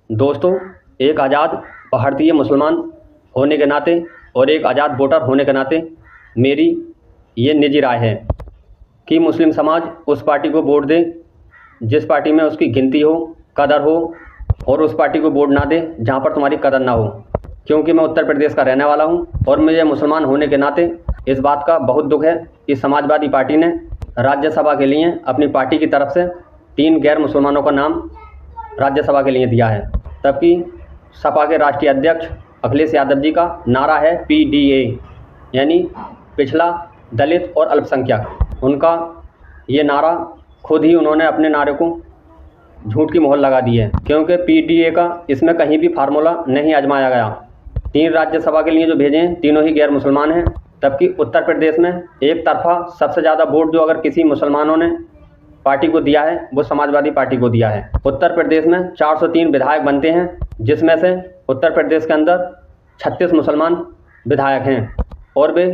दोस्तों, एक आज़ाद भारतीय मुसलमान होने के नाते और एक आज़ाद वोटर होने के नाते मेरी ये निजी राय है कि मुस्लिम समाज उस पार्टी को वोट दे जिस पार्टी में उसकी गिनती हो, कदर हो, और उस पार्टी को वोट ना दे जहाँ पर तुम्हारी कदर ना हो। क्योंकि मैं उत्तर प्रदेश का रहने वाला हूँ और मुझे मुसलमान होने के नाते इस बात का बहुत दुख है कि समाजवादी पार्टी ने राज्यसभा के लिए अपनी पार्टी की तरफ से 3 गैर मुसलमानों का नाम राज्यसभा के लिए दिया है। तबकि सपा के राष्ट्रीय अध्यक्ष अखिलेश यादव जी का नारा है PDA, यानी पिछड़ा, दलित और अल्पसंख्यक। उनका ये नारा खुद ही उन्होंने अपने नारे को झूठ की मोहर लगा दी है, क्योंकि PDA का इसमें कहीं भी फार्मूला नहीं आजमाया गया। 3 राज्यसभा के लिए जो भेजे हैं तीनों ही गैर मुसलमान हैं। तबकि उत्तर प्रदेश में एक तरफा सबसे ज़्यादा वोट जो अगर किसी मुसलमानों ने पार्टी को दिया है वो समाजवादी पार्टी को दिया है। उत्तर प्रदेश में 403 विधायक बनते हैं, जिसमें से उत्तर प्रदेश के अंदर 36 मुसलमान विधायक हैं और वे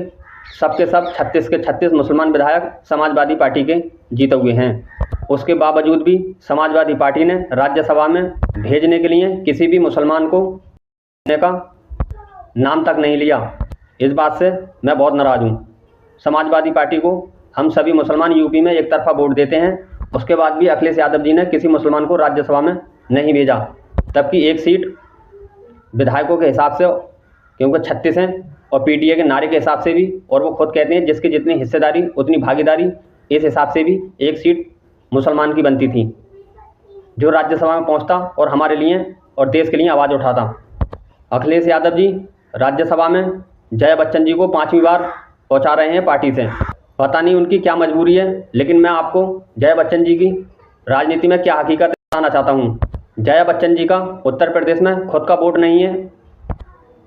सब के सब 36 के 36 मुसलमान विधायक समाजवादी पार्टी के जीते हुए हैं। उसके बावजूद भी समाजवादी पार्टी ने राज्यसभा में भेजने के लिए किसी भी मुसलमान को देने का नाम तक नहीं लिया। इस बात से मैं बहुत नाराज़ हूँ। समाजवादी पार्टी को हम सभी मुसलमान यूपी में एक तरफा वोट देते हैं, उसके बाद भी अखिलेश यादव जी ने किसी मुसलमान को राज्यसभा में नहीं भेजा। तबकि एक सीट विधायकों के हिसाब से, क्योंकि 36 हैं, और PDA के नारे के हिसाब से भी, और वो खुद कहते हैं जिसकी जितनी हिस्सेदारी उतनी भागीदारी, इस हिसाब से भी एक सीट मुसलमान की बनती थी जो राज्यसभा में पहुंचता और हमारे लिए और देश के लिए आवाज़ उठाता। अखिलेश यादव जी राज्यसभा में जया बच्चन जी को 5वीं बार पहुंचा रहे हैं पार्टी से। पता नहीं उनकी क्या मजबूरी है, लेकिन मैं आपको जया बच्चन जी की राजनीति में क्या हकीकत बताना चाहता हूँ। जया बच्चन जी का उत्तर प्रदेश में खुद का वोट नहीं है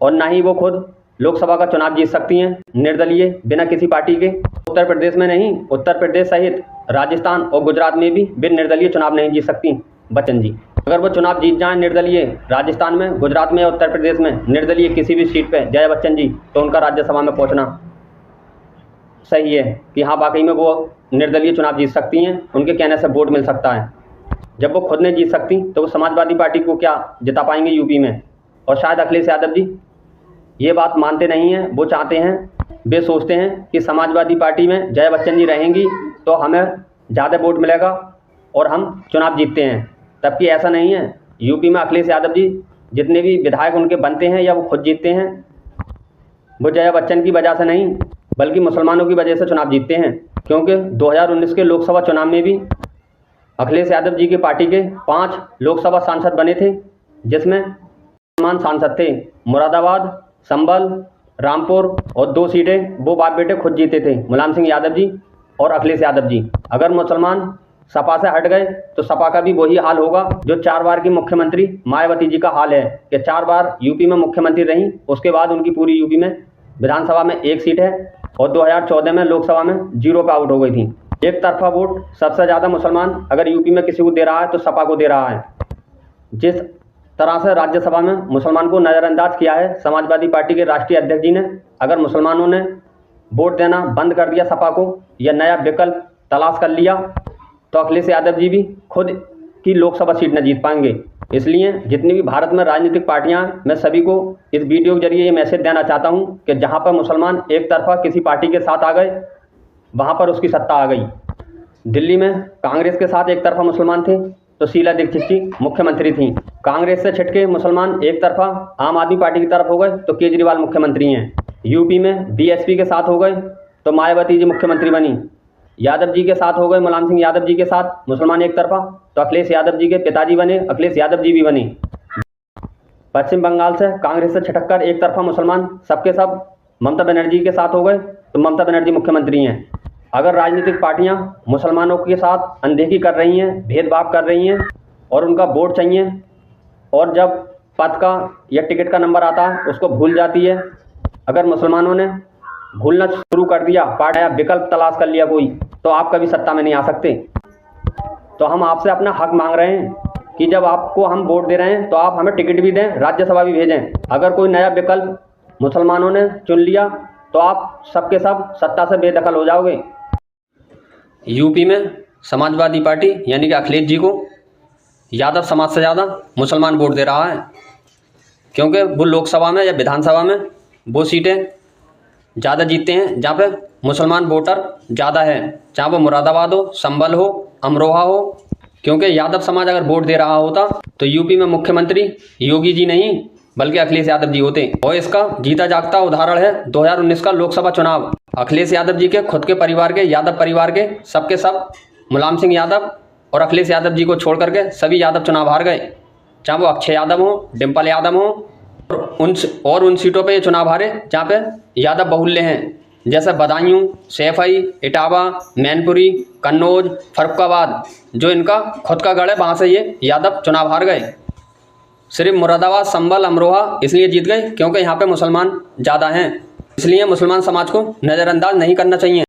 और ना ही वो खुद लोकसभा का चुनाव जीत सकती हैं निर्दलीय, बिना किसी पार्टी के। उत्तर प्रदेश में नहीं, उत्तर प्रदेश सहित राजस्थान और गुजरात में भी बिन निर्दलीय चुनाव नहीं जीत सकती बच्चन जी। अगर वो चुनाव जीत जाएं निर्दलीय राजस्थान में, गुजरात में या उत्तर प्रदेश में निर्दलीय किसी भी सीट पे जया बच्चन जी, तो उनका राज्यसभा में पहुंचना सही है कि हाँ वाकई में वो निर्दलीय चुनाव जीत सकती हैं, उनके कहने से वोट मिल सकता है। जब वो खुद नहीं जीत सकती तो वो समाजवादी पार्टी को क्या जिता पाएंगे यूपी में। और शायद अखिलेश यादव जी ये बात मानते नहीं हैं। वो चाहते हैं, वे सोचते हैं कि समाजवादी पार्टी में जया बच्चन जी रहेंगी तो हमें ज़्यादा वोट मिलेगा और हम चुनाव जीतते हैं। तबकि ऐसा नहीं है। यूपी में अखिलेश यादव जी जितने भी विधायक उनके बनते हैं या वो खुद जीतते हैं, वो जया बच्चन की वजह से नहीं बल्कि मुसलमानों की वजह से चुनाव जीतते हैं। क्योंकि 2019 के लोकसभा चुनाव में भी अखिलेश यादव जी की पार्टी के 5 लोकसभा सांसद बने थे, जिसमें मुसलमान सांसद थे। मुरादाबाद, संभल, रामपुर और 2 सीटें वो बाप बेटे खुद जीते थे, मुलायम सिंह यादव जी और अखिलेश यादव जी। अगर मुसलमान सपा से हट गए तो सपा का भी वही हाल होगा जो 4 बार की मुख्यमंत्री मायावती जी का हाल है कि 4 बार यूपी में मुख्यमंत्री रहीं, उसके बाद उनकी पूरी यूपी में विधानसभा में 1 सीट है और 2014 में लोकसभा में 0 पे आउट हो गई थी। एक तरफा वोट सबसे ज़्यादा मुसलमान अगर यूपी में किसी को दे रहा है तो सपा को दे रहा है। जिस तरह से राज्यसभा में मुसलमान को नज़रअंदाज किया है समाजवादी पार्टी के राष्ट्रीय अध्यक्ष जी ने, अगर मुसलमानों ने वोट देना बंद कर दिया सपा को या नया विकल्प तलाश कर लिया तो अखिलेश यादव जी भी खुद की लोकसभा सीट न जीत पाएंगे। इसलिए जितनी भी भारत में राजनीतिक पार्टियां, मैं सभी को इस वीडियो के जरिए ये मैसेज देना चाहता हूं कि जहां पर मुसलमान एक तरफा किसी पार्टी के साथ आ गए वहां पर उसकी सत्ता आ गई। दिल्ली में कांग्रेस के साथ एक तरफा मुसलमान थे तो शीला दीक्षित जी मुख्यमंत्री थी। कांग्रेस से छिटके मुसलमान एक तरफा आम आदमी पार्टी की तरफ हो गए तो केजरीवाल मुख्यमंत्री हैं। यूपी में BSP के साथ हो गए तो मायावती जी मुख्यमंत्री बनी। यादव जी के साथ हो गए, मुलायम सिंह यादव जी के साथ मुसलमान एक तरफा, तो अखिलेश यादव जी के पिताजी बने, अखिलेश यादव जी भी बने। पश्चिम बंगाल से कांग्रेस से छिटक कर एक तरफा मुसलमान सबके सब ममता बनर्जी के साथ हो गए तो ममता बनर्जी मुख्यमंत्री हैं। अगर राजनीतिक पार्टियां मुसलमानों के साथ अनदेखी कर रही हैं, भेदभाव कर रही हैं और उनका वोट चाहिए, और जब पद का या टिकट का नंबर आता है उसको भूल जाती है, अगर मुसलमानों ने भूलना शुरू कर दिया, पार्टी या विकल्प तलाश कर लिया कोई, तो आप कभी सत्ता में नहीं आ सकते। तो हम आपसे अपना हक मांग रहे हैं कि जब आपको हम वोट दे रहे हैं तो आप हमें टिकट भी दें, राज्यसभा भी भेजें। अगर कोई नया विकल्प मुसलमानों ने चुन लिया तो आप सबके सब सत्ता से बेदखल हो जाओगे। यूपी में समाजवादी पार्टी यानी कि अखिलेश जी को यादव समाज से ज़्यादा मुसलमान वोट दे रहा है, क्योंकि वो लोकसभा में या विधानसभा में वो सीटें ज़्यादा जीतते हैं जहाँ पे मुसलमान वोटर ज़्यादा है, चाहे वो मुरादाबाद हो, संभल हो, अमरोहा हो। क्योंकि यादव समाज अगर वोट दे रहा होता तो यूपी में मुख्यमंत्री योगी जी नहीं बल्कि अखिलेश यादव जी होते। और इसका जीता जागता उदाहरण है 2019 का लोकसभा चुनाव। अखिलेश यादव जी के खुद के परिवार के, यादव परिवार के सबके सब मुलायम सिंह यादव और अखिलेश यादव जी को छोड़ करके सभी यादव चुनाव हार गए, चाहे वो अक्षय यादव हो, डिम्पल यादव हो, और उन सीटों पे ये चुनाव हारे जहाँ पे यादव बहुल्य हैं, जैसे बदायूं, सैफई, इटावा, मैनपुरी, कन्नौज, फर्रुखाबाद, जो इनका खुद का गढ़ है, वहाँ से ये यादव चुनाव हार गए। सिर्फ मुरादाबाद, संभल, अमरोहा इसलिए जीत गए क्योंकि यहाँ पे मुसलमान ज़्यादा हैं। इसलिए मुसलमान समाज को नज़रअंदाज नहीं करना चाहिए।